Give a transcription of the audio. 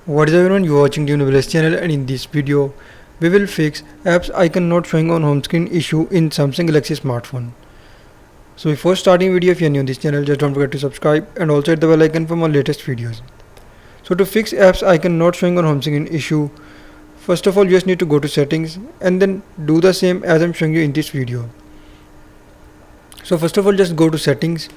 What is everyone, you are watching Village channel, and in this video we will fix apps icon not showing on home screen issue in Samsung Galaxy smartphone. So before starting video, if you are new on this channel, just don't forget to subscribe and also hit the bell icon for more latest videos. So to fix apps icon not showing on home screen issue, first of all you just need to go to settings and then do the same as I'm showing you in this video. So first of all just go to settings